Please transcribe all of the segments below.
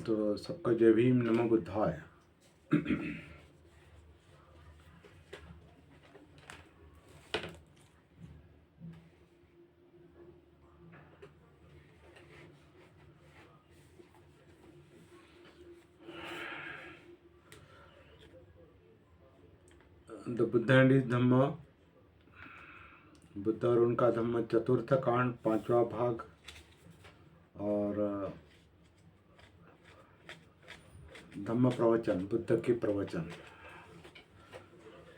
तो सबका जय भीम, नमो बुद्धाय। द बुद्ध एंड हिज धम्म, बुद्ध और उनका धम्म, चतुर्थ कांड, 5वां भाग। और धम्म प्रवचन, बुद्ध के प्रवचन।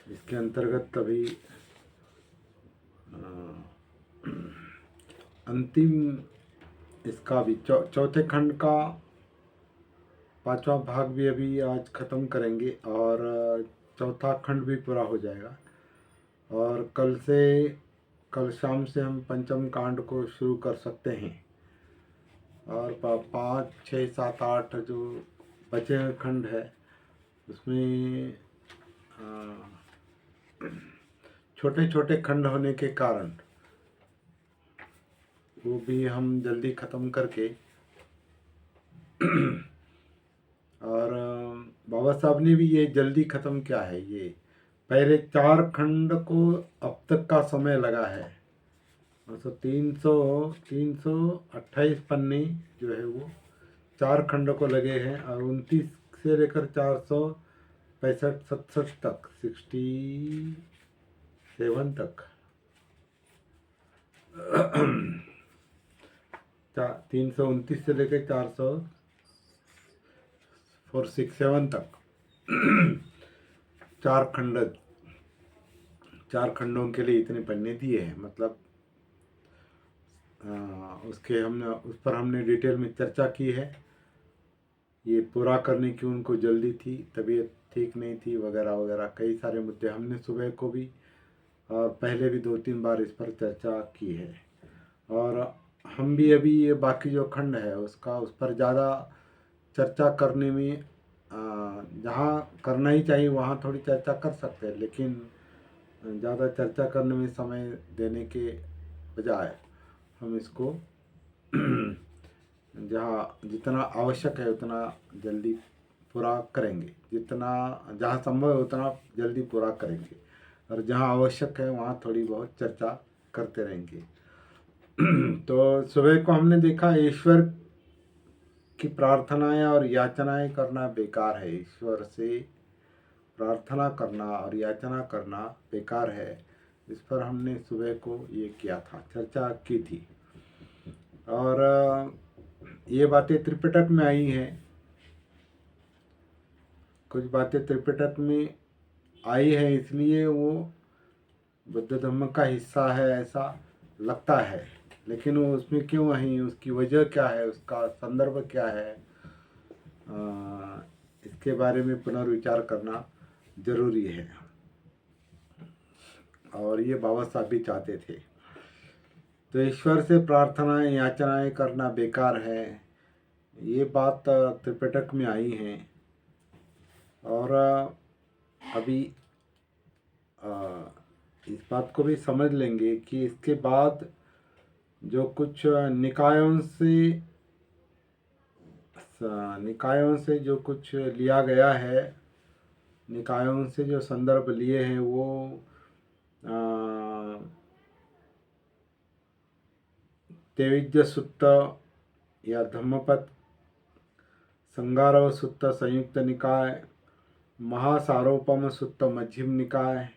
इसके अंतर्गत अभी अंतिम इसका भी चौथे खंड का 5वां भाग भी अभी आज ख़त्म करेंगे और चौथा खंड भी पूरा हो जाएगा। और कल शाम से हम पंचम कांड को शुरू कर सकते हैं। और 5, 6, 7, 8 जो बचे हुए खंड है उसमें छोटे छोटे खंड होने के कारण वो भी हम जल्दी ख़त्म करके और बाबा साहब ने भी ये जल्दी ख़त्म किया है। ये पहले 4 खंड को अब तक का समय लगा है। तो 328 पन्ने जो है वो 4 खंड को लगे हैं। और 29 से लेकर 465 67 तक 67 तक 329 से लेकर 467 तक 4 खंडों के लिए इतने पन्ने दिए हैं। मतलब उस पर हमने डिटेल में चर्चा की है। ये पूरा करने की उनको जल्दी थी, तबीयत ठीक नहीं थी वगैरह वगैरह, कई सारे मुद्दे हमने सुबह को भी और पहले भी 2-3 बार इस पर चर्चा की है। और हम भी अभी ये बाकी जो खंड है उस पर ज़्यादा चर्चा करने में जहाँ करना ही चाहिए वहाँ थोड़ी चर्चा कर सकते हैं, लेकिन ज़्यादा चर्चा करने में समय देने के बजाय हम इसको जहाँ जितना आवश्यक है उतना जल्दी पूरा करेंगे, जितना जहाँ संभव है उतना जल्दी पूरा करेंगे, और जहाँ आवश्यक है वहाँ थोड़ी बहुत चर्चा करते रहेंगे। तो सुबह को हमने देखा ईश्वर की प्रार्थनाएं और याचनाएं करना बेकार है। ईश्वर से प्रार्थना करना और याचना करना बेकार है। इस पर हमने सुबह को ये किया था, चर्चा की थी। और ये बातें त्रिपिटक में आई हैं। कुछ बातें त्रिपिटक में आई है इसलिए वो बुद्ध धर्म का हिस्सा है ऐसा लगता है, लेकिन वो उसमें क्यों आई, उसकी वजह क्या है, उसका संदर्भ क्या है, इसके बारे में पुनर्विचार करना जरूरी है। और ये बाबा साहब भी चाहते थे। तो ईश्वर से प्रार्थनाएं याचनाएं करना बेकार है, ये बात त्रिपिटक में आई है। और अभी इस बात को भी समझ लेंगे कि इसके बाद जो कुछ निकायों से जो कुछ लिया गया है, निकायों से जो संदर्भ लिए हैं वो तेविज्य सुत्त या धम्मपद, संगारव सुत्त संयुक्त निकाय, महासारोपम सुत्त मध्यम निकाय,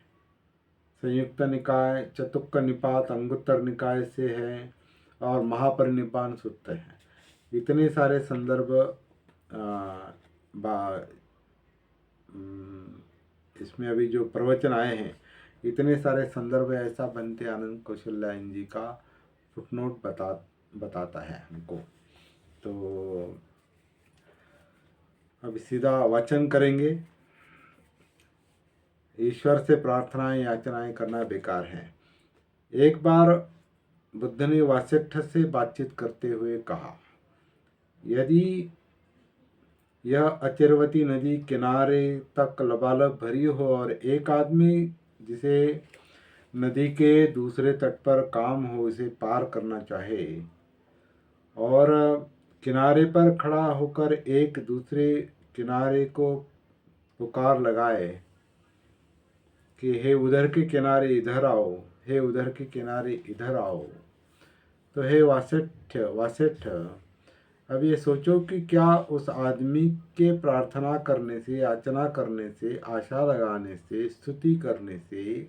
संयुक्त निकाय, चतुक्क निपात अंगुत्तर निकाय से है, और महापरिनिब्बाण सुत्त है। इतने सारे संदर्भ इसमें अभी जो प्रवचन आए हैं, इतने सारे संदर्भ ऐसा बनते आनंद कौशल्यायन जी का फुटनोट बताता है हमको। तो अब सीधा वचन करेंगे। ईश्वर से प्रार्थनाएं याचनाएं करना बेकार है। एक बार बुद्ध ने वासिष्ठ से बातचीत करते हुए कहा, यदि यह अचिरवती नदी किनारे तक लबालब भरी हो और एक आदमी जिसे नदी के दूसरे तट पर काम हो उसे पार करना चाहे और किनारे पर खड़ा होकर एक दूसरे किनारे को पुकार लगाए कि हे उधर के किनारे इधर आओ, हे उधर के किनारे इधर आओ। तो हे वासिष्ठ वासिष्ठ, अब ये सोचो कि क्या उस आदमी के प्रार्थना करने से, याचना करने से, आशा लगाने से, स्तुति करने से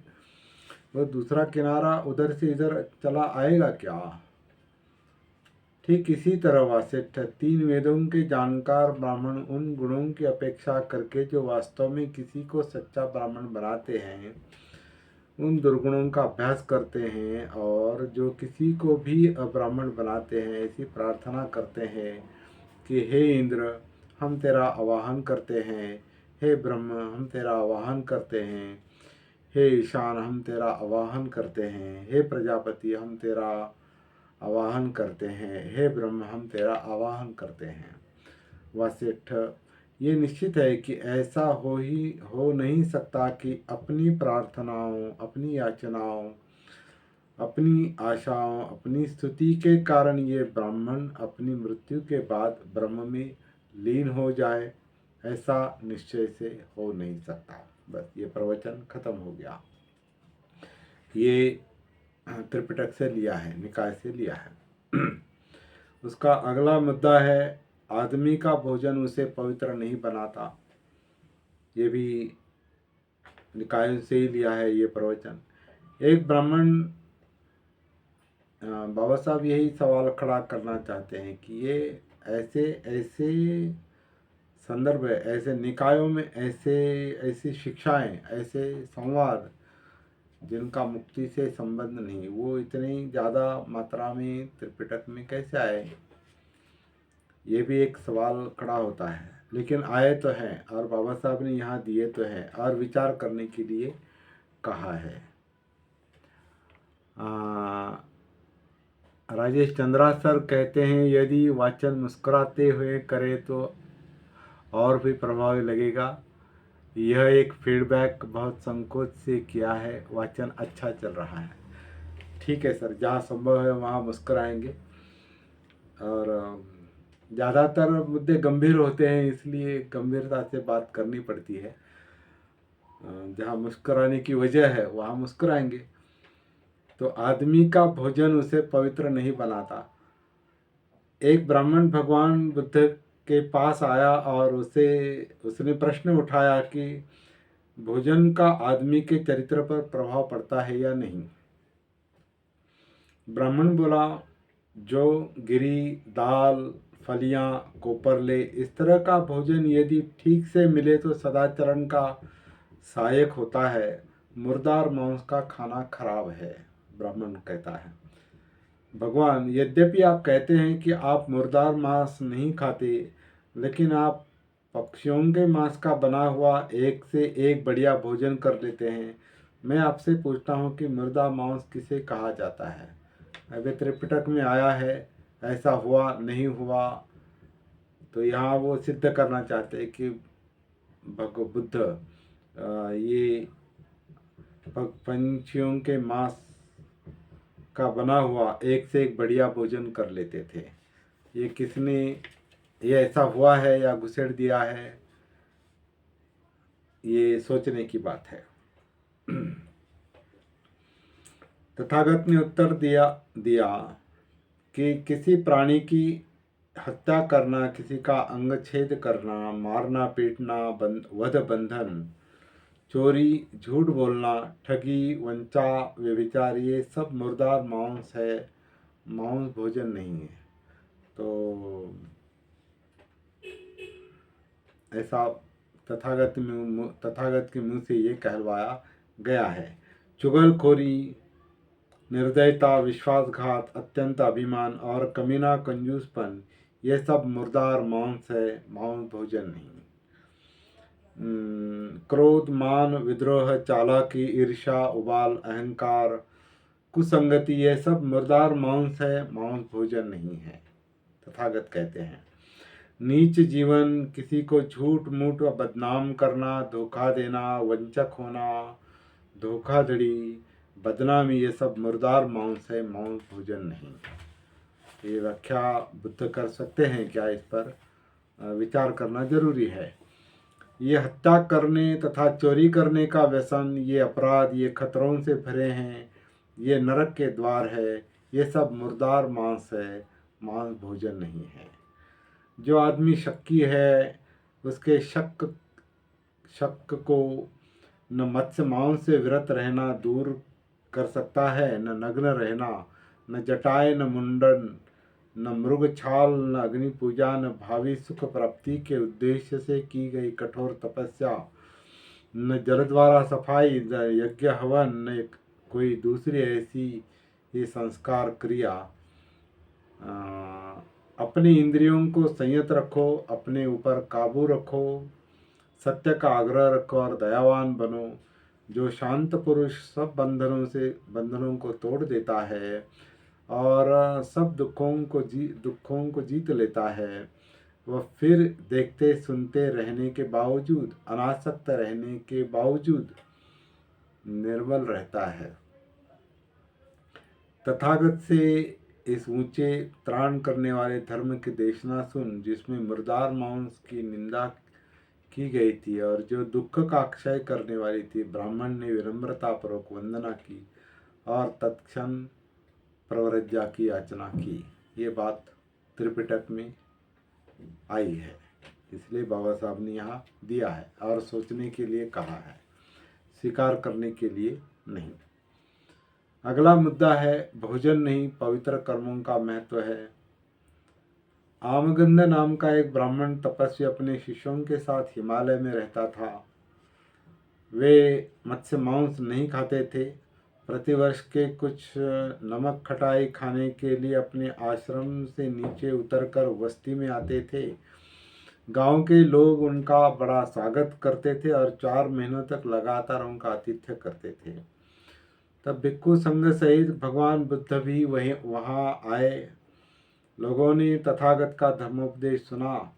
वो दूसरा किनारा उधर से इधर चला आएगा क्या? ठीक इसी तरह वासिष्ठ, तीन वेदों के जानकार ब्राह्मण उन गुणों की अपेक्षा करके जो वास्तव में किसी को सच्चा ब्राह्मण बनाते हैं उन दुर्गुणों का अभ्यास करते हैं और जो किसी को भी अब्राह्मण बनाते हैं ऐसी प्रार्थना करते हैं कि हे इंद्र हम तेरा आवाहन करते हैं, हे ब्रह्म हम तेरा आवाहन करते हैं, हे ईशान हम तेरा आवाहन करते हैं, हे प्रजापति हम तेरा आवाहन करते हैं, हे ब्रह्म हम तेरा आवाहन करते हैं। वासिष्ठ, ये निश्चित है कि ऐसा हो नहीं सकता कि अपनी प्रार्थनाओं, अपनी याचनाओं, अपनी आशाओं, अपनी स्तुति के कारण ये ब्राह्मण अपनी मृत्यु के बाद ब्रह्म में लीन हो जाए। ऐसा निश्चय से हो नहीं सकता। बस ये प्रवचन खत्म हो गया। ये त्रिपिटक से लिया है, निकाय से लिया है। उसका अगला मुद्दा है आदमी का भोजन उसे पवित्र नहीं बनाता। ये भी निकाय से ही लिया है ये प्रवचन। एक ब्राह्मण बाबा साहब यही सवाल खड़ा करना चाहते हैं कि ये ऐसे ऐसे संदर्भ है, ऐसे निकायों में ऐसी शिक्षाएं, ऐसे संवाद जिनका मुक्ति से संबंध नहीं, वो इतनी ज़्यादा मात्रा में त्रिपिटक में कैसे आए? ये भी एक सवाल खड़ा होता है। लेकिन आए तो हैं और बाबा साहब ने यहाँ दिए तो हैं और विचार करने के लिए कहा है। राजेश चंद्रा सर कहते हैं यदि वाचन मुस्कुराते हुए करे तो और भी प्रभावी लगेगा। यह एक फीडबैक बहुत संकोच से किया है, वाचन अच्छा चल रहा है। ठीक है सर, जहाँ संभव है वहाँ मुस्कुराएंगे। और ज़्यादातर मुद्दे गंभीर होते हैं इसलिए गंभीरता से बात करनी पड़ती है। जहाँ मुस्कुराने की वजह है वहाँ मुस्कुराएंगे। तो आदमी का भोजन उसे पवित्र नहीं बनाता। एक ब्राह्मण भगवान बुद्ध के पास आया और उसने प्रश्न उठाया कि भोजन का आदमी के चरित्र पर प्रभाव पड़ता है या नहीं। ब्राह्मण बोला, जो गिरी, दाल, फलियां, कोपरले इस तरह का भोजन यदि ठीक से मिले तो सदाचरण का सहायक होता है। मुर्दार मांस का खाना खराब है, ब्राह्मण कहता है। भगवान, यद्यपि आप कहते हैं कि आप मुर्दार मांस नहीं खाते, लेकिन आप पक्षियों के मांस का बना हुआ एक से एक बढ़िया भोजन कर लेते हैं। मैं आपसे पूछता हूँ कि मुर्दा मांस किसे कहा जाता है? अभी त्रिपिटक में आया है, ऐसा हुआ नहीं हुआ। तो यहाँ वो सिद्ध करना चाहते हैं कि बुद्ध ये पंछियों के मांस का बना हुआ एक से एक बढ़िया भोजन कर लेते थे। ये किसने, ये ऐसा हुआ है या घुसेड़ दिया है, ये सोचने की बात है। तथागत ने उत्तर दिया कि किसी प्राणी की हत्या करना, किसी का अंग छेद करना, मारना, पीटना, वध, बंधन, चोरी, झूठ बोलना, ठगी, वंचा, व्यभिचार ये सब मुर्दार मांस है, मांस भोजन नहीं है। तो ऐसा तथागत के मुंह से ये कहलवाया गया है। चुगलखोरी, निर्दयता, विश्वासघात, अत्यंत अभिमान और कमीना कंजूसपन ये सब मुर्दार मांस है, मांस भोजन नहीं। क्रोध, मान, विद्रोह, चालाकी, ईर्ष्या, उबाल, अहंकार, कुसंगति ये सब मुर्दार मांस है, मांस भोजन नहीं है, तथागत कहते हैं। नीच जीवन, किसी को झूठ मूठ व बदनाम करना, धोखा देना, वंचक होना, धोखाधड़ी, बदनामी, ये सब मुर्दार मांस है, मांस भोजन नहीं। ये व्याख्या बुद्ध कर सकते हैं क्या? इस पर विचार करना जरूरी है। ये हत्या करने तथा चोरी करने का व्यसन, ये अपराध, ये खतरों से भरे हैं, ये नरक के द्वार है, ये सब मुर्दार मांस है, मांस भोजन नहीं है। जो आदमी शक्की है उसके शक को न मत्स्य मांस से विरत रहना दूर कर सकता है, न नग्न रहना, न जटाए, न मुंडन, न मृग छाल, न अग्नि पूजा, न भावी सुख प्राप्ति के उद्देश्य से की गई कठोर तपस्या, न जल द्वारा सफाई, न यज्ञ हवन, न कोई दूसरी ऐसी ही संस्कार क्रिया। अपनी इंद्रियों को संयत रखो, अपने ऊपर काबू रखो, सत्य का आग्रह रखो और दयावान बनो। जो शांत पुरुष सब बंधनों को तोड़ देता है और सब दुखों को जीत लेता है, वह फिर देखते सुनते रहने के बावजूद, अनासक्त रहने के बावजूद निर्मल रहता है। तथागत से इस ऊंचे त्राण करने वाले धर्म की देशना सुन, जिसमें मुर्दार मांस की निंदा की गई थी और जो दुख का क्षय करने वाली थी। ब्राह्मण ने विनम्रता पूर्वक वंदना की और तत्क्षण प्रव्रज्ञा की याचना की। ये बात त्रिपिटक में आई है, इसलिए बाबा साहब ने यहाँ दिया है और सोचने के लिए कहा है, स्वीकार करने के लिए नहीं। अगला मुद्दा है भोजन नहीं, पवित्र कर्मों का महत्व है। आमगंध नाम का एक ब्राह्मण तपस्वी अपने शिष्यों के साथ हिमालय में रहता था। वे मत्स्य मांस नहीं खाते थे। प्रतिवर्ष के कुछ नमक खटाई खाने के लिए अपने आश्रम से नीचे उतरकर बस्ती में आते थे। गांव के लोग उनका बड़ा स्वागत करते थे और 4 महीनों तक लगातार उनका आतिथ्य करते थे। तब भिक्खु संघ सहित भगवान बुद्ध भी वहाँ आए। लोगों ने तथागत का धर्मोपदेश सुना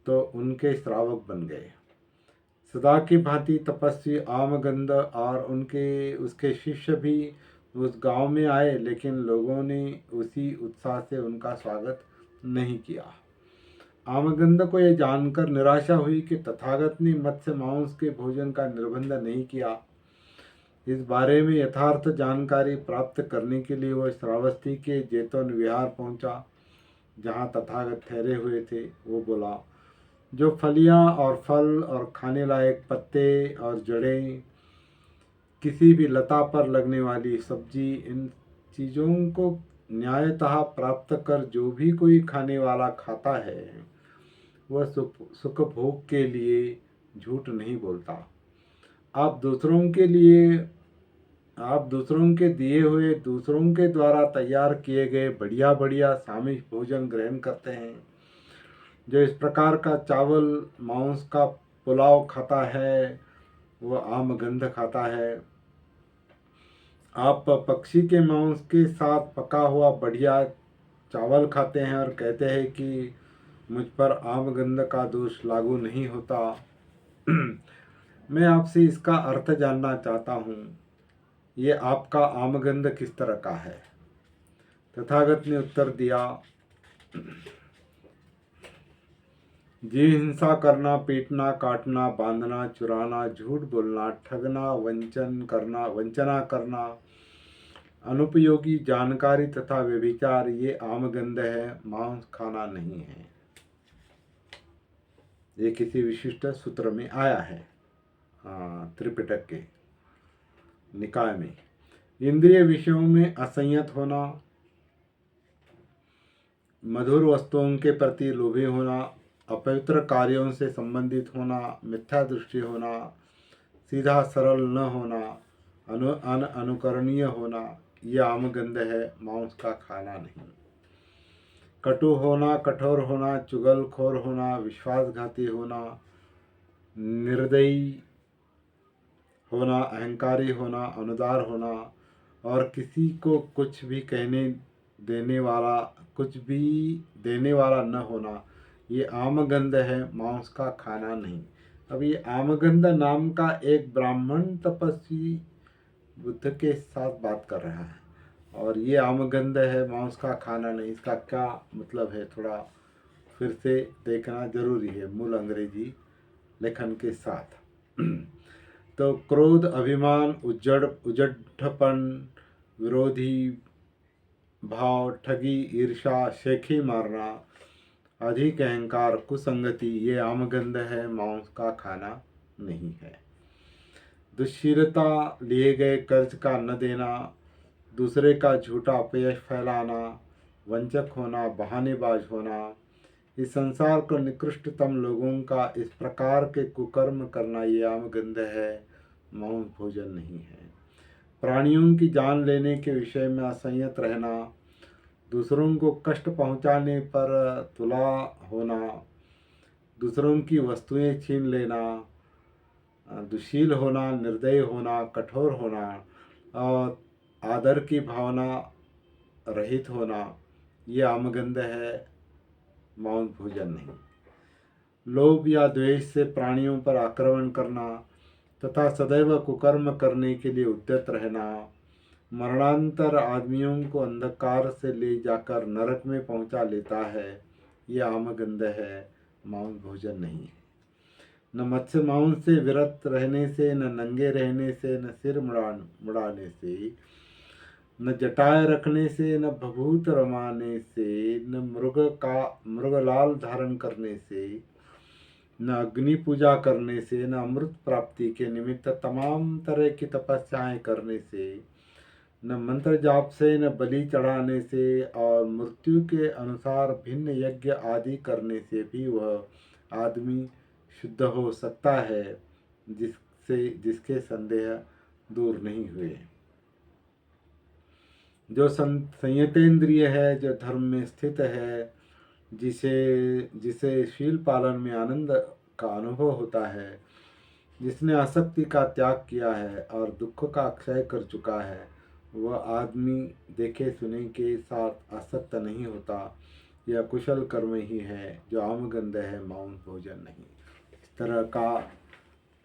तो उनके श्रावक बन गए। सदा की भांति तपस्वी आमगंध और उसके शिष्य भी उस गांव में आए, लेकिन लोगों ने उसी उत्साह से उनका स्वागत नहीं किया। आमगंध को यह जानकर निराशा हुई कि तथागत ने मत्स्य मांस के भोजन का निर्बंध नहीं किया। इस बारे में यथार्थ जानकारी प्राप्त करने के लिए वह श्रावस्ती के जैतून विहार पहुंचा, जहाँ तथागत ठहरे हुए थे। वो बोला, जो फलियां और फल और खाने लायक पत्ते और जड़ें, किसी भी लता पर लगने वाली सब्जी, इन चीज़ों को न्यायतः प्राप्त कर जो भी कोई खाने वाला खाता है, वह सुख भोग के लिए झूठ नहीं बोलता। आप दूसरों के दिए हुए, दूसरों के द्वारा तैयार किए गए बढ़िया बढ़िया सामिष्ट भोजन ग्रहण करते हैं। जो इस प्रकार का चावल मांस का पुलाव खाता है, वह आमगंध खाता है। आप पक्षी के मांस के साथ पका हुआ बढ़िया चावल खाते हैं और कहते हैं कि मुझ पर आमगंध का दोष लागू नहीं होता। मैं आपसे इसका अर्थ जानना चाहता हूँ, ये आपका आमगंध किस तरह का है? तथागत ने उत्तर दिया, जीव हिंसा करना, पीटना, काटना, बांधना, चुराना, झूठ बोलना, ठगना, वंचना करना, अनुपयोगी जानकारी तथा व्यभिचार, ये आमगंध है, मांस खाना नहीं है। ये किसी विशिष्ट सूत्र में आया है, त्रिपिटक के निकाय में। इंद्रिय विषयों में असंयत होना, मधुर वस्तुओं के प्रति लोभी होना, अपवित्र कार्यों से संबंधित होना, मिथ्या दृष्टि होना, सीधा सरल न होना, अनुकरणीय होना, यह आमगंध है, मांस का खाना नहीं। कटु होना, कठोर होना, चुगलखोर होना, विश्वासघाती होना, निर्दयी होना, अहंकारी होना, अनुदार होना और किसी को कुछ भी देने वाला न होना, ये आमगंध है, मांस का खाना नहीं। अब ये आमगंध नाम का एक ब्राह्मण तपस्वी बुद्ध के साथ बात कर रहा है, और ये आमगंध है, मांस का खाना नहीं, इसका क्या मतलब है, थोड़ा फिर से देखना जरूरी है मूल अंग्रेजी लेखन के साथ। तो क्रोध, अभिमान, उजड्ढपन, विरोधी भाव, ठगी, ईर्षा, शेखी मारना, अधिक अहंकार, कुसंगति, ये आमगंध है, मांस का खाना नहीं है। दुश्शीलता, लिए गए कर्ज का न देना, दूसरे का झूठा अपयश फैलाना, वंचक होना, बहानेबाज होना, इस संसार को निकृष्टतम लोगों का इस प्रकार के कुकर्म करना, ये आमगंध है, मांस भोजन नहीं है। प्राणियों की जान लेने के विषय में असंयत रहना, दूसरों को कष्ट पहुंचाने पर तुला होना, दूसरों की वस्तुएं छीन लेना, दुशील होना, निर्दयी होना, कठोर होना, और आदर की भावना रहित होना, ये आमगंध है, मांस भोजन नहीं। लोभ या द्वेष से प्राणियों पर आक्रमण करना तथा सदैव कुकर्म करने के लिए उद्यत रहना, मरणांतर आदमियों को अंधकार से ले जाकर नरक में पहुंचा लेता है, ये आमगंध है, मांस भोजन नहीं है। न मत्स्य मांस से विरत रहने से, न नंगे रहने से, न सिर मुड़ाने से, न जटाए रखने से, न भभूत रमाने से, न मृगलाल धारण करने से, न अग्नि पूजा करने से, न अमृत प्राप्ति के निमित्त तमाम तरह की तपस्याएं करने से, न मंत्र जाप से, न बलि चढ़ाने से, और मृत्यु के अनुसार भिन्न यज्ञ आदि करने से भी वह आदमी शुद्ध हो सकता है, जिसके संदेह दूर नहीं हुए। जो संयतेंद्रिय है, जो धर्म में स्थित है, जिसे शील पालन में आनंद का अनुभव होता है, जिसने आसक्ति का त्याग किया है और दुख का क्षय कर चुका है, वह आदमी देखे सुने के साथ आसक्त नहीं होता। यह कुशल कर्म ही है जो आमगंध है, मांस भोजन नहीं। इस तरह का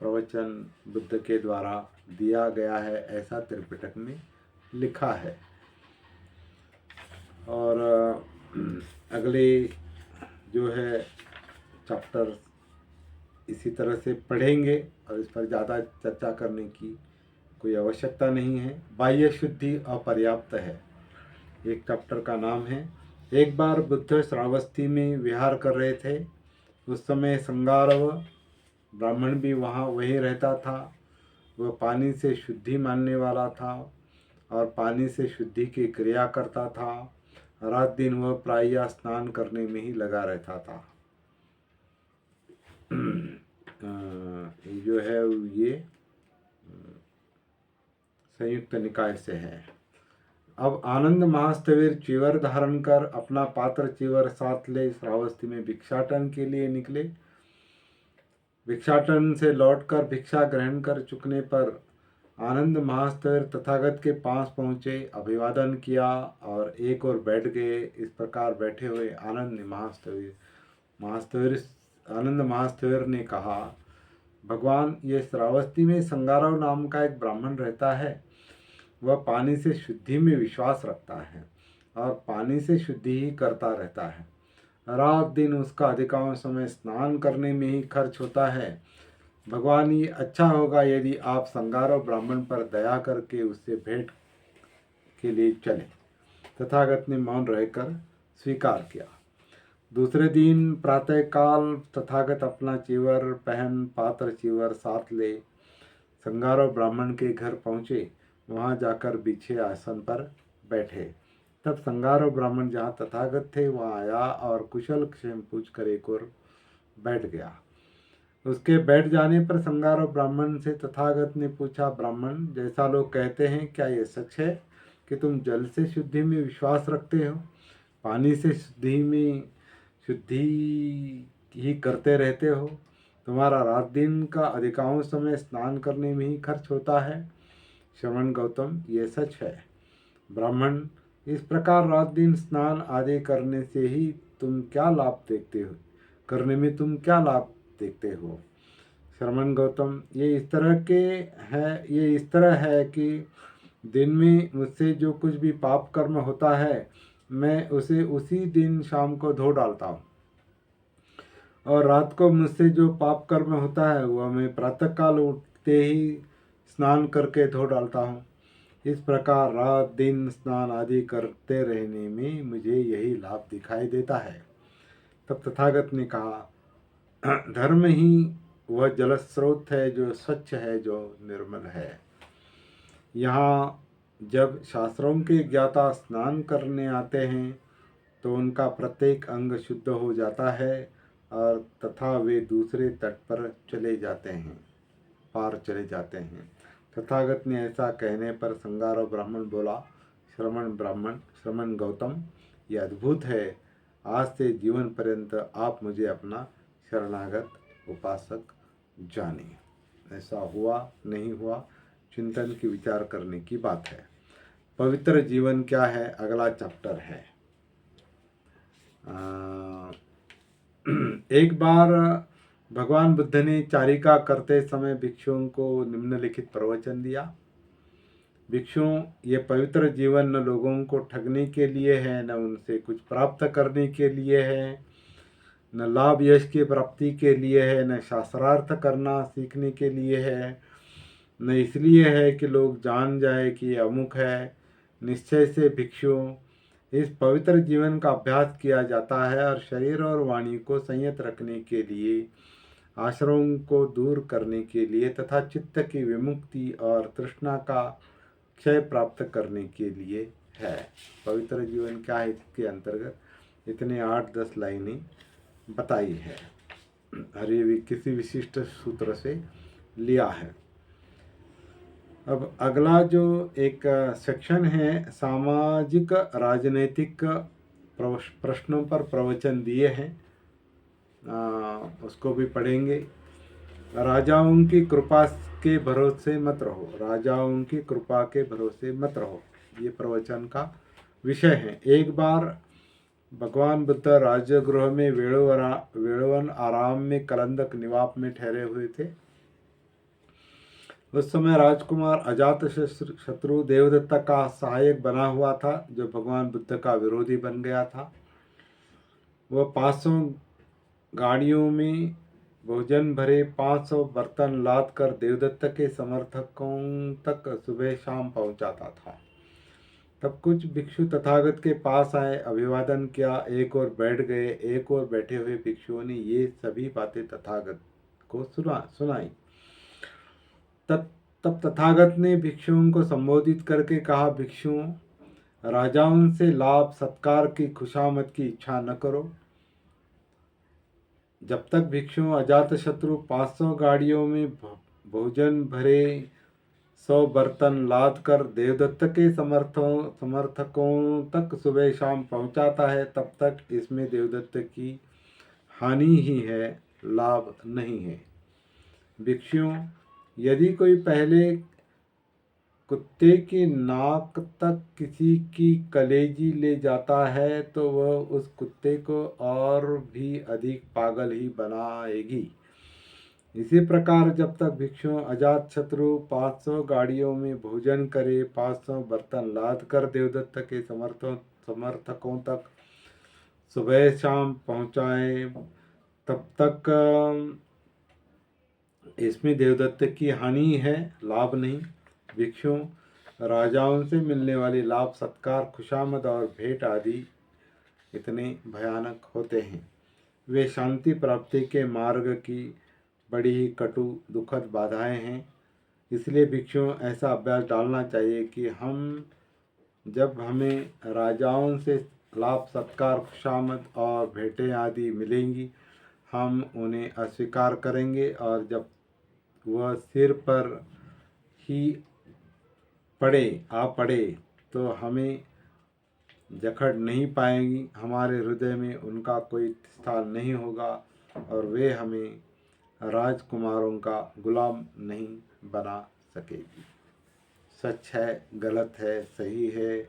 प्रवचन बुद्ध के द्वारा दिया गया है, ऐसा त्रिपिटक में लिखा है। और अगले जो है चैप्टर इसी तरह से पढ़ेंगे, और इस पर ज़्यादा चर्चा करने की कोई आवश्यकता नहीं है। बाह्य शुद्धि अपर्याप्त है, एक चैप्टर का नाम है। एक बार बुद्ध श्रावस्ती में विहार कर रहे थे। उस समय संगारव ब्राह्मण भी वहीं रहता था। वह पानी से शुद्धि मानने वाला था और पानी से शुद्धि की क्रिया करता था। रात दिन वह प्रायः स्नान करने में ही लगा रहता था। जो है ये संयुक्त निकाय से है। अब आनंद महास्थविर चीवर धारण कर अपना पात्र चीवर साथ ले श्रावस्ती में भिक्षाटन के लिए निकले। भिक्षाटन से लौटकर भिक्षा ग्रहण कर चुकने पर आनंद महास्थविर तथागत के पास पहुँचे, अभिवादन किया और एक ओर बैठ गए। इस प्रकार बैठे हुए आनंद महास्थविर ने कहा, भगवान, ये श्रावस्ती में संगारव नाम का एक ब्राह्मण रहता है। वह पानी से शुद्धि में विश्वास रखता है और पानी से शुद्धि ही करता रहता है। रात दिन उसका अधिकांश समय स्नान करने में ही खर्च होता है। भगवान, ये अच्छा होगा यदि आप संगारव ब्राह्मण पर दया करके उससे भेंट के लिए चलें। तथागत ने मौन रहकर स्वीकार किया। दूसरे दिन प्रातःकाल तथागत अपना चीवर पहन पात्र चीवर साथ ले संगारव ब्राह्मण के घर पहुँचे। वहाँ जाकर बिछे आसन पर बैठे। तब संगारव ब्राह्मण जहाँ तथागत थे वहाँ आया और कुशल क्षेम पूछकर एक ओर बैठ गया। उसके बैठ जाने पर संगारव ब्राह्मण से तथागत ने पूछा, ब्राह्मण, जैसा लोग कहते हैं, क्या ये सच है कि तुम जल से शुद्धि में विश्वास रखते हो, पानी से शुद्धि ही करते रहते हो, तुम्हारा रात दिन का अधिकांश समय स्नान करने में ही खर्च होता है? श्रवण गौतम, ये सच है। ब्राह्मण, इस प्रकार रात दिन स्नान आदि करने से ही तुम क्या लाभ देखते हो? करने में तुम क्या लाभ देखते हो? श्रमण गौतम, ये इस तरह है कि दिन में मुझसे जो कुछ भी पाप कर्म होता है मैं उसे उसी दिन शाम को धो डालता हूँ, और रात को मुझसे जो पाप कर्म होता है वह मैं प्रातःकाल उठते ही स्नान करके धो डालता हूँ। इस प्रकार रात दिन स्नान आदि करते रहने में मुझे यही लाभ दिखाई देता है। तब तथागत ने कहा, धर्म ही वह जल स्रोत है जो स्वच्छ है, जो निर्मल है। यहाँ जब शास्त्रों के ज्ञाता स्नान करने आते हैं तो उनका प्रत्येक अंग शुद्ध हो जाता है और तथा वे दूसरे तट पर चले जाते हैं, पार चले जाते हैं। तथागत ने ऐसा कहने पर संगारो ब्राह्मण बोला, श्रमण गौतम, ये अद्भुत है। आज से जीवन पर्यंत आप मुझे अपना शरणागत उपासक जानिए। ऐसा हुआ नहीं हुआ, चिंतन की विचार करने की बात है। पवित्र जीवन क्या है, अगला चैप्टर है। एक बार भगवान बुद्ध ने चारिका करते समय भिक्षुओं को निम्नलिखित प्रवचन दिया। भिक्षुओं, ये पवित्र जीवन न लोगों को ठगने के लिए है, न उनसे कुछ प्राप्त करने के लिए है, न लाभ यश की प्राप्ति के लिए है, न शास्त्रार्थ करना सीखने के लिए है, न इसलिए है कि लोग जान जाए कि ये अमुक है। निश्चय से भिक्षुओं, इस पवित्र जीवन का अभ्यास किया जाता है और शरीर और वाणी को संयत रखने के लिए, आश्रमों को दूर करने के लिए तथा चित्त की विमुक्ति और तृष्णा का क्षय प्राप्त करने के लिए है। पवित्र जीवन क्या है, इसके अंतर्गत इतने 8-10 लाइनें बताई है और ये भी किसी विशिष्ट सूत्र से लिया है। अब अगला जो एक सेक्शन है, सामाजिक राजनैतिक प्रश्नों पर प्रवचन दिए हैं, उसको भी पढ़ेंगे। राजाओं की कृपा के भरोसे मत रहो, राजाओं की कृपा के भरोसे मत रहो, ये प्रवचन का विषय है। एक बार भगवान बुद्ध राजगृह में वेणुवन आराम में कलंदक निवाप में ठहरे हुए थे। उस समय राजकुमार अजात शत्रु देवदत्त का सहायक बना हुआ था, जो भगवान बुद्ध का विरोधी बन गया था। वह 500 गाड़ियों में भोजन भरे 500 बर्तन लाद कर देवदत्त के समर्थकों तक सुबह शाम पहुंचाता था। तब कुछ भिक्षु तथागत के पास आए, अभिवादन किया, एक और बैठ गए। एक और बैठे हुए भिक्षुओं ने ये सभी बातें तथागत को सुनाई। तब तथागत ने भिक्षुओं को संबोधित करके कहा, भिक्षुओं, राजाओं से लाभ सत्कार की खुशामद की इच्छा न करो। जब तक भिक्षुओं अजात शत्रु 500 गाड़ियों में भोजन भरे 100 बर्तन लाद कर देवदत्त के समर्थकों तक सुबह शाम पहुंचाता है, तब तक इसमें देवदत्त की हानि ही है, लाभ नहीं है। भिक्षुओं, यदि कोई पहले कुत्ते की नाक तक किसी की कलेजी ले जाता है तो वह उस कुत्ते को और भी अधिक पागल ही बनाएगी। इसी प्रकार जब तक भिक्षु अजात शत्रु 500 गाड़ियों में भोजन करे, 500 बर्तन लाद कर देवदत्त के समर्थकों तक सुबह शाम पहुंचाए, तब तक इसमें देवदत्त की हानि है, लाभ नहीं। भिक्षुओं, राजाओं से मिलने वाले लाभ सत्कार खुशामद और भेंट आदि इतने भयानक होते हैं। वे शांति प्राप्ति के मार्ग की बड़ी ही कटु दुखद बाधाएं हैं। इसलिए भिक्षुओं, ऐसा अभ्यास डालना चाहिए कि जब हमें राजाओं से लाभ सत्कार खुशामद और भेंटें आदि मिलेंगी, हम उन्हें अस्वीकार करेंगे, और जब वह सिर पर ही पड़े तो हमें जकड़ नहीं पाएंगी, हमारे हृदय में उनका कोई स्थान नहीं होगा और वे हमें राजकुमारों का गुलाम नहीं बना सकेगी। सच है, गलत है, सही है,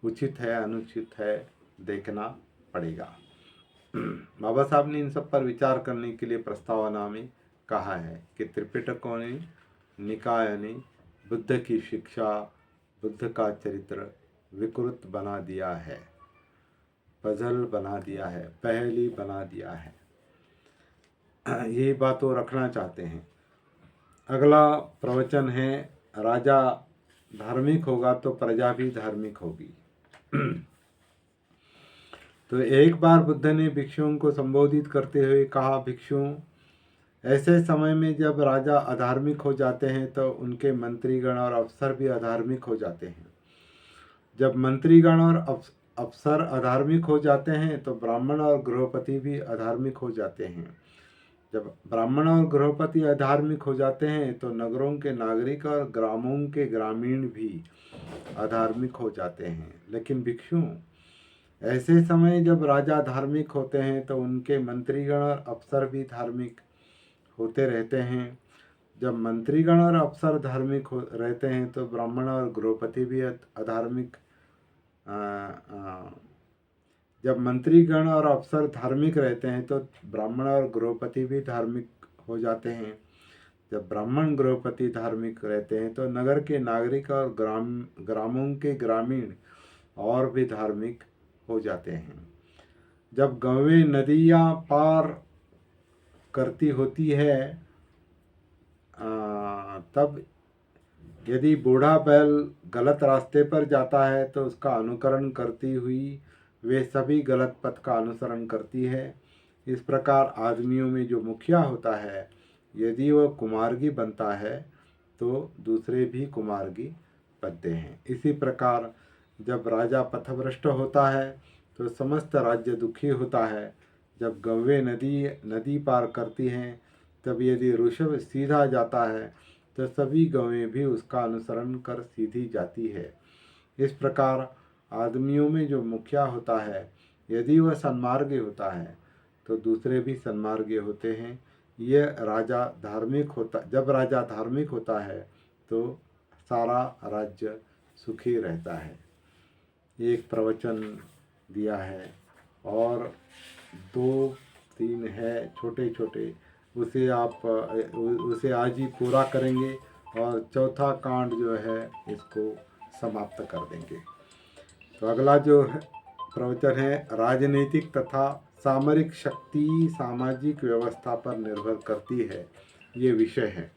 उचित है, अनुचित है, देखना पड़ेगा। बाबा साहब ने इन सब पर विचार करने के लिए प्रस्तावना में कहा है कि त्रिपिटकों ने, निकाय ने बुद्ध की शिक्षा, बुद्ध का चरित्र विकृत बना दिया है, पजल बना दिया है, पहेली बना दिया है। ये बात वो रखना चाहते हैं। अगला प्रवचन है, राजा धार्मिक होगा तो प्रजा भी धार्मिक होगी। तो एक बार बुद्ध ने भिक्षुओं को संबोधित करते हुए कहा, भिक्षुओं, ऐसे समय में जब राजा अधार्मिक हो जाते हैं तो उनके मंत्रीगण और अफसर भी अधार्मिक हो जाते हैं। जब मंत्रीगण और अफसर अधार्मिक हो जाते हैं तो ब्राह्मण और गृहपति भी अधार्मिक हो जाते हैं। जब ब्राह्मण और गृहपति अधार्मिक हो जाते हैं तो नगरों के नागरिक और ग्रामों के ग्रामीण भी अधार्मिक हो जाते हैं। लेकिन भिक्षु, ऐसे समय जब राजा धार्मिक होते हैं तो उनके मंत्रीगण और अफसर भी धार्मिक होते रहते हैं। जब मंत्रीगण और अफसर धार्मिक रहते हैं तो ब्राह्मण और गृहपति भी अधार्मिक जब मंत्रीगण और अफसर धार्मिक रहते हैं तो ब्राह्मण और गृहपति भी धार्मिक हो जाते हैं। जब ब्राह्मण गृहपति धार्मिक रहते हैं तो नगर के नागरिक और ग्रामों के ग्रामीण और भी धार्मिक हो जाते हैं। जब गौवें नदियाँ पार करती होती है तब यदि बूढ़ा बैल गलत रास्ते पर जाता है तो उसका अनुकरण करती हुई वे सभी गलत पथ का अनुसरण करती है। इस प्रकार आदमियों में जो मुखिया होता है, यदि वह कुमार्गी बनता है तो दूसरे भी कुमार्गी बनते हैं। इसी प्रकार जब राजा पथभ्रष्ट होता है तो समस्त राज्य दुखी होता है। जब गौवें नदी पार करती हैं तब यदि ऋषभ सीधा जाता है तो सभी गौवें भी उसका अनुसरण कर सीधी जाती है। इस प्रकार आदमियों में जो मुखिया होता है, यदि वह सन्मार्गी होता है तो दूसरे भी सन्मार्गी होते हैं। जब राजा धार्मिक होता है तो सारा राज्य सुखी रहता है। एक प्रवचन दिया है और 2-3 है छोटे छोटे, उसे आज ही पूरा करेंगे और चौथा कांड जो है इसको समाप्त कर देंगे। तो अगला जो है प्रवचन है, राजनीतिक तथा सामरिक शक्ति सामाजिक व्यवस्था पर निर्भर करती है, ये विषय है।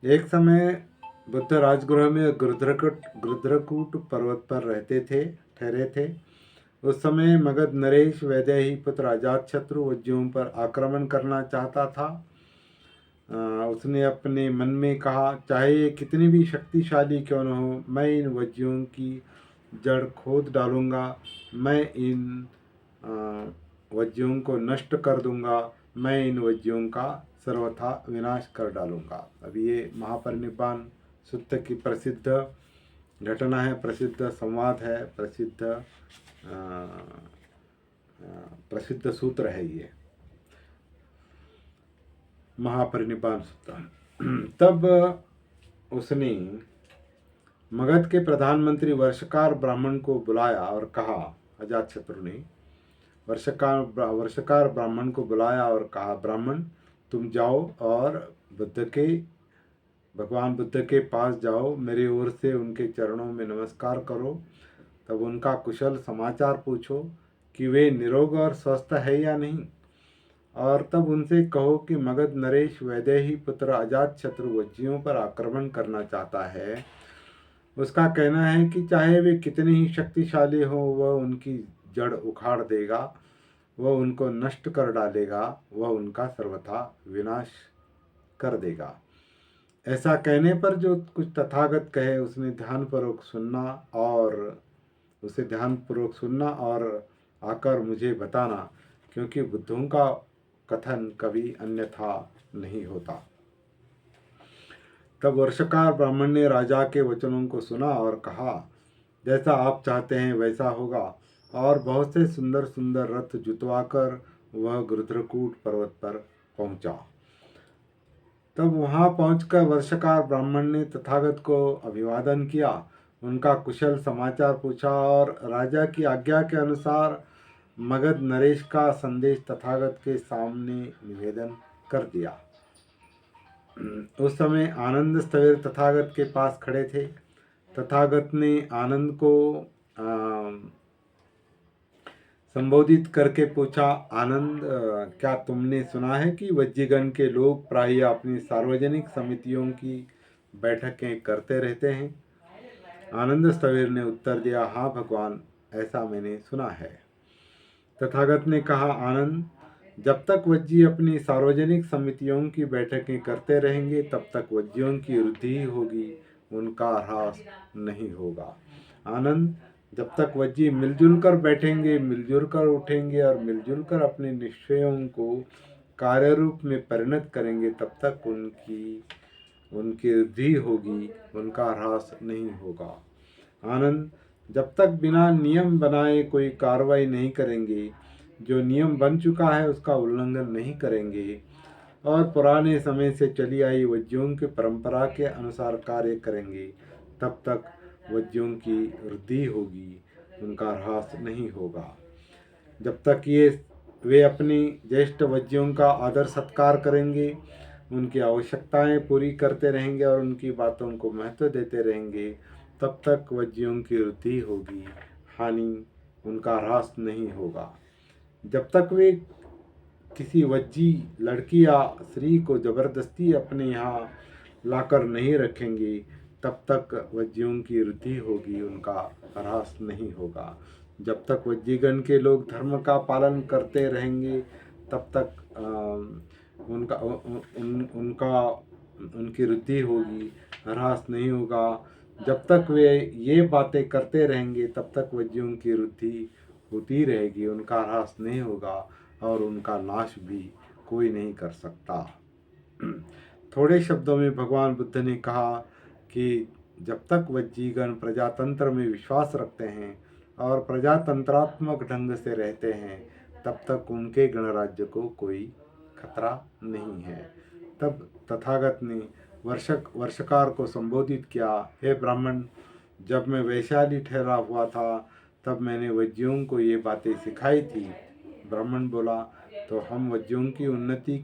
एक समय बुद्ध राजगृह में गृध्रकूट पर्वत पर ठहरे थे। उस समय मगध नरेश वैदेही पुत्र अजातशत्रु वज्जियों पर आक्रमण करना चाहता था। उसने अपने मन में कहा, चाहे ये कितनी भी शक्तिशाली क्यों न हो, मैं इन वज्जियों की जड़ खोद डालूंगा, मैं इन वज्जियों को नष्ट कर दूंगा, मैं इन वज्जियों का सर्वथा विनाश कर डालूंगा। अब ये महापरिनिब्बाण सूत्र की प्रसिद्ध घटना है, प्रसिद्ध संवाद है, प्रसिद्ध सूत्र है ये महापरिनिब्बाण सूत्र। तब उसने मगध के प्रधानमंत्री वर्षकार ब्राह्मण को बुलाया और कहा, अजातशत्रु ने वर्षकार ब्राह्मण को बुलाया और कहा, ब्राह्मण, तुम जाओ और भगवान बुद्ध के पास जाओ, मेरी ओर से उनके चरणों में नमस्कार करो, तब उनका कुशल समाचार पूछो कि वे निरोग और स्वस्थ है या नहीं, और तब उनसे कहो कि मगध नरेश वैदेही पुत्र अजातशत्रु वज्जियों पर आक्रमण करना चाहता है। उसका कहना है कि चाहे वे कितने ही शक्तिशाली हो, वह उनकी जड़ उखाड़ देगा, वह उनको नष्ट कर डालेगा, वह उनका सर्वथा विनाश कर देगा। ऐसा कहने पर जो कुछ तथागत कहे उसे ध्यानपूर्वक सुनना और आकर मुझे बताना, क्योंकि बुद्धों का कथन कभी अन्यथा नहीं होता। तब वर्षकार ब्राह्मण ने राजा के वचनों को सुना और कहा, जैसा आप चाहते हैं वैसा होगा, और बहुत से सुंदर सुंदर रथ जुतवाकर वह गृध्रकूट पर्वत पर पहुंचा। तब वहां पहुंचकर वर्षकार ब्राह्मण ने तथागत को अभिवादन किया, उनका कुशल समाचार पूछा और राजा की आज्ञा के अनुसार मगध नरेश का संदेश तथागत के सामने निवेदन कर दिया। उस समय आनंद स्थविर तथागत के पास खड़े थे। तथागत ने आनंद को संबोधित करके पूछा, आनंद, क्या तुमने सुना है कि वज्जीगण के लोग प्रायः अपनी सार्वजनिक समितियों की बैठकें करते रहते हैं? आनंद स्थविर ने उत्तर दिया, हाँ भगवान, ऐसा मैंने सुना है। तथागत ने कहा, आनंद, जब तक वज्जी अपनी सार्वजनिक समितियों की बैठकें करते रहेंगे तब तक वज्जियों की वृद्धि होगी, उनका ह्रास नहीं होगा। आनंद, जब तक वज्जी मिलजुल कर बैठेंगे, मिलजुल कर उठेंगे और मिलजुल कर अपने निश्चयों को कार्य रूप में परिणत करेंगे, तब तक उनकी वृद्धि होगी, उनका ह्रास नहीं होगा। आनंद, जब तक बिना नियम बनाए कोई कार्रवाई नहीं करेंगे, जो नियम बन चुका है उसका उल्लंघन नहीं करेंगे और पुराने समय से चली आई वज्जियों की परंपरा के अनुसार कार्य करेंगे, तब तक वज्जियों की वृद्धि होगी, उनका ह्रास नहीं होगा। जब तक वे अपनी ज्येष्ठ वज्जियों का आदर सत्कार करेंगे, उनकी आवश्यकताएं पूरी करते रहेंगे और उनकी बातों को महत्व देते रहेंगे, तब तक वज्जियों की वृद्धि होगी, हानि, उनका ह्रास नहीं होगा। जब तक वे किसी वज्जी लड़की या स्त्री को जबरदस्ती अपने यहाँ लाकर नहीं रखेंगे, तब तक वज्जियों की वृद्धि होगी, उनका ह्रास नहीं होगा। जब तक वज्जीगण के लोग धर्म का पालन करते रहेंगे, तब तक उनकी वृद्धि होगी, ह्रास नहीं होगा। जब तक वे ये बातें करते रहेंगे, तब तक वज्जियों की वृद्धि होती रहेगी, उनका ह्रास नहीं होगा और उनका नाश भी कोई नहीं कर सकता। थोड़े शब्दों में भगवान बुद्ध ने कहा कि जब तक वज्जीगण प्रजातंत्र में विश्वास रखते हैं और प्रजातंत्रात्मक ढंग से रहते हैं, तब तक उनके गणराज्य को कोई खतरा नहीं है। तब तथागत ने वर्षकार को संबोधित किया, हे ब्राह्मण, जब मैं वैशाली ठहरा हुआ था तब मैंने वज्जियों को ये बातें सिखाई थी। ब्राह्मण बोला, तो हम वज्जियों की उन्नति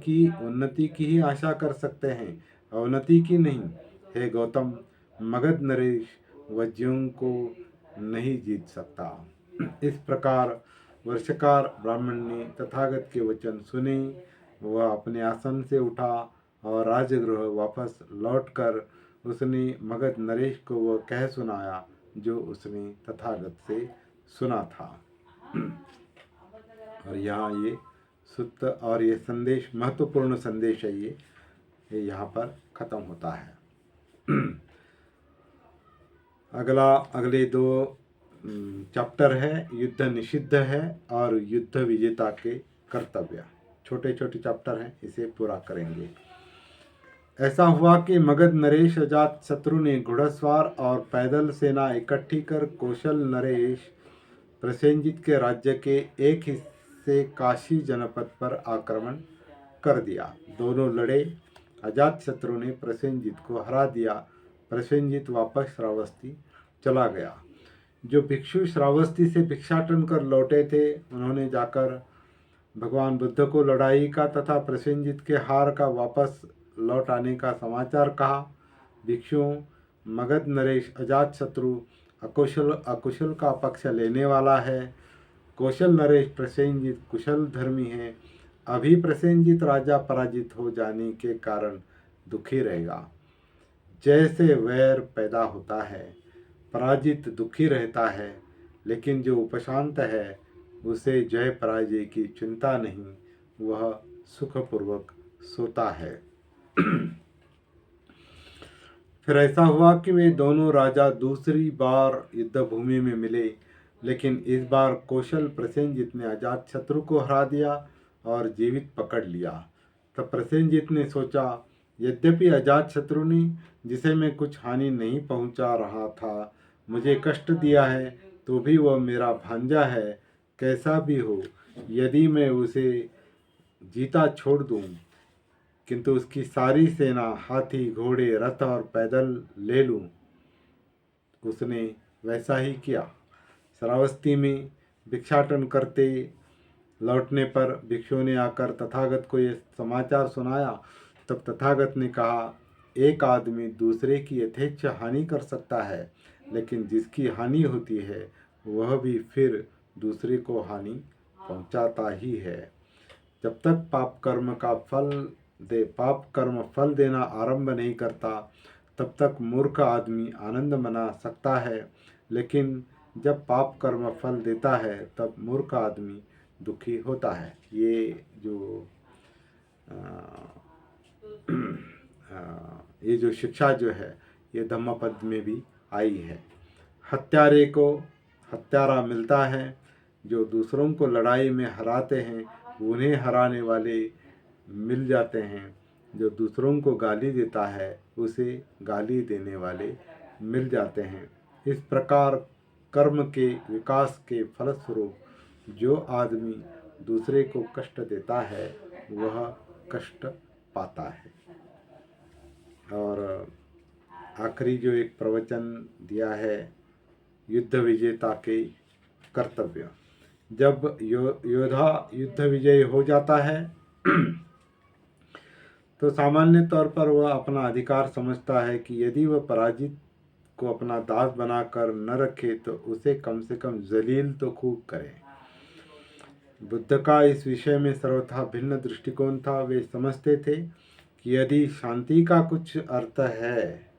की ही आशा कर सकते हैं, अवनति की नहीं। हे गौतम, मगध नरेश वज्जियों को नहीं जीत सकता। इस प्रकार वर्षकार ब्राह्मण ने तथागत के वचन सुने। वह अपने आसन से उठा और राजगृह वापस लौटकर उसने मगध नरेश को वह कह सुनाया जो उसने तथागत से सुना था। और यहाँ ये सुत्त और ये संदेश, महत्वपूर्ण संदेश है, ये यहाँ पर खत्म होता है। अगले 2 चैप्टर है, युद्ध निषिद्ध है और युद्ध विजेता के कर्तव्य। छोटे छोटे चैप्टर हैं, इसे पूरा करेंगे। ऐसा हुआ कि मगध नरेश अजात शत्रु ने घुड़सवार और पैदल सेना इकट्ठी कर कौशल नरेश प्रसेनजित के राज्य के एक हिस्से काशी जनपद पर आक्रमण कर दिया। दोनों लड़े। अजात शत्रु ने प्रसेनजित को हरा दिया। प्रसेनजित वापस श्रावस्ती चला गया। जो भिक्षु श्रावस्ती से भिक्षाटन कर लौटे थे, उन्होंने जाकर भगवान बुद्ध को लड़ाई का तथा प्रसेनजित के हार का वापस लौट आने का समाचार कहा। भिक्षुओं, मगध नरेश अजात शत्रु अकुशल का पक्ष लेने वाला है। कौशल नरेश प्रसेनजित कुशल धर्मी है। अभी प्रसेनजित राजा पराजित हो जाने के कारण दुखी रहेगा। जैसे वैर पैदा होता है, पराजित दुखी रहता है, लेकिन जो उपशांत है उसे जय पराजय की चिंता नहीं, वह सुखपूर्वक सोता है। फिर ऐसा हुआ कि वे दोनों राजा दूसरी बार युद्ध भूमि में मिले, लेकिन इस बार कौशल प्रसेनजित ने अजात शत्रु को हरा दिया और जीवित पकड़ लिया। तब प्रसेनजित ने सोचा, यद्यपि अजात शत्रु ने, जिसे मैं कुछ हानि नहीं पहुंचा रहा था, मुझे कष्ट दिया है, तो भी वह मेरा भांजा है। कैसा भी हो, यदि मैं उसे जीता छोड़ दूं, किंतु उसकी सारी सेना, हाथी, घोड़े, रथ और पैदल ले लूं। उसने वैसा ही किया। श्रावस्ती में भिक्षाटन करते लौटने पर भिक्षुओं ने आकर तथागत को ये समाचार सुनाया। तब तथागत ने कहा, एक आदमी दूसरे की यथेच्छ हानि कर सकता है, लेकिन जिसकी हानि होती है वह भी फिर दूसरे को हानि पहुंचाता ही है। जब तक पाप कर्म फल देना आरंभ नहीं करता, तब तक मूर्ख आदमी आनंद मना सकता है, लेकिन जब पाप कर्म फल देता है तब मूर्ख आदमी दुखी होता है। ये जो शिक्षा जो है ये धम्मपद में भी आई है। हत्यारे को हत्यारा मिलता है, जो दूसरों को लड़ाई में हराते हैं उन्हें हराने वाले मिल जाते हैं, जो दूसरों को गाली देता है उसे गाली देने वाले मिल जाते हैं। इस प्रकार कर्म के विकास के फलस्वरूप जो आदमी दूसरे को कष्ट देता है वह कष्ट पाता है। और आखिरी जो एक प्रवचन दिया है, युद्ध विजेता के कर्तव्य। जब योद्धा युद्ध विजयी हो जाता है तो सामान्य तौर पर वह अपना अधिकार समझता है कि यदि वह पराजित को अपना दास बनाकर न रखे तो उसे कम से कम जलील तो खूब करे। बुद्ध का इस विषय में सर्वथा भिन्न दृष्टिकोण था। वे समझते थे कि यदि शांति का कुछ अर्थ है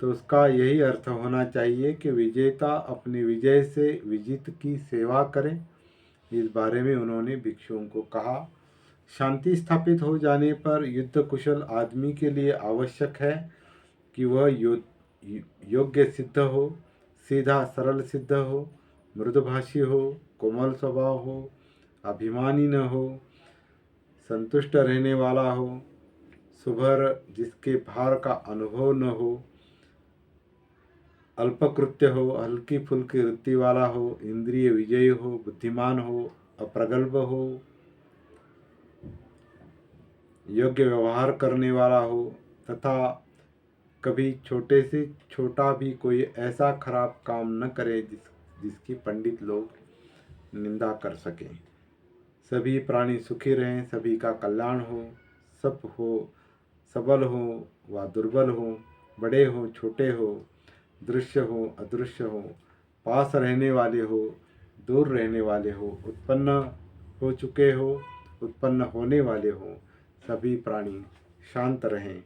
तो उसका यही अर्थ होना चाहिए कि विजेता अपनी विजय से विजित की सेवा करे। इस बारे में उन्होंने भिक्षुओं को कहा, शांति स्थापित हो जाने पर युद्ध कुशल आदमी के लिए आवश्यक है कि वह योग्य सिद्ध हो, सीधा सरल सिद्ध हो, मृदुभाषी हो, कोमल स्वभाव हो, अभिमानी न हो, संतुष्ट रहने वाला हो, सुभर जिसके भार का अनुभव न हो, अल्पकृत्य हो, हल्की फुल्की वृत्ति वाला हो, इंद्रिय विजयी हो, बुद्धिमान हो, अप्रगल्भ हो, योग्य व्यवहार करने वाला हो, तथा कभी छोटे से छोटा भी कोई ऐसा खराब काम न करे जिसकी पंडित लोग निंदा कर सकें। सभी प्राणी सुखी रहें, सभी का कल्याण हो, सबल हो व दुर्बल हो, बड़े हो छोटे हो, दृश्य हो अदृश्य हो, पास रहने वाले हो दूर रहने वाले हो, उत्पन्न हो चुके हो उत्पन्न होने वाले हो, सभी प्राणी शांत रहें,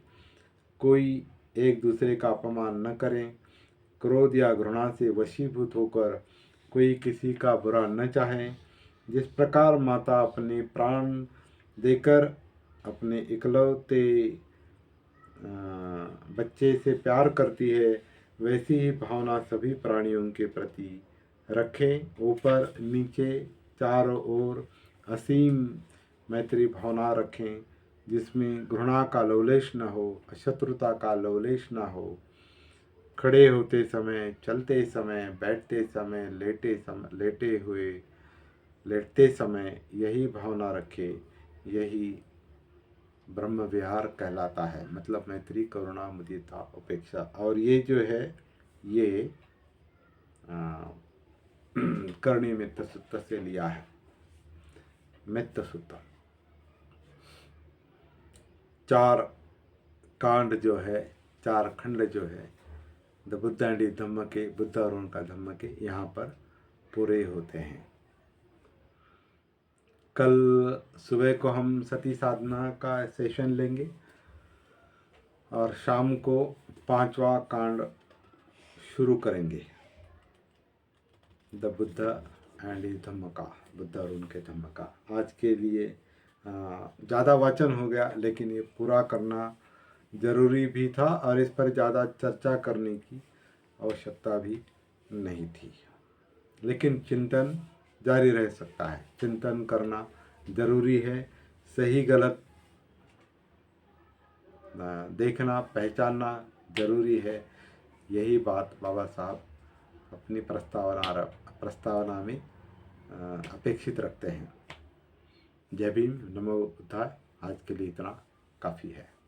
कोई एक दूसरे का अपमान न करें, क्रोध या घृणा से वशीभूत होकर कोई किसी का बुरा न चाहें। जिस प्रकार माता अपने प्राण देकर अपने इकलौते बच्चे से प्यार करती है, वैसी ही भावना सभी प्राणियों के प्रति रखें। ऊपर नीचे चारों ओर असीम मैत्री भावना रखें, जिसमें घृणा का लवलेश न हो, अशत्रुता का लवलेश न हो। खड़े होते समय, चलते समय, बैठते समय, लेटते समय यही भावना रखे। यही ब्रह्म विहार कहलाता है, मतलब मैत्री, करुणा, मुदिता, उपेक्षा। और ये जो है ये करणी मित्त सूत्र से लिया है। मित्त सूत्र 4 कांड जो है, 4 खंड जो है द बुद्ध एंड धम्म के, बुद्ध और उनका धम्म के यहाँ पर पूरे होते हैं। कल सुबह को हम सती साधना का सेशन लेंगे और शाम को 5वां कांड शुरू करेंगे, द बुद्ध एंड धम्म का, बुद्ध और उनके धम्म का। आज के लिए ज़्यादा वाचन हो गया, लेकिन ये पूरा करना ज़रूरी भी था और इस पर ज़्यादा चर्चा करने की आवश्यकता भी नहीं थी। लेकिन चिंतन जारी रह सकता है, चिंतन करना ज़रूरी है। सही गलत देखना पहचानना ज़रूरी है। यही बात बाबा साहब अपनी प्रस्तावना में अपेक्षित रखते हैं। जय भीम, नमो बुद्धाय। आज के लिए इतना काफ़ी है।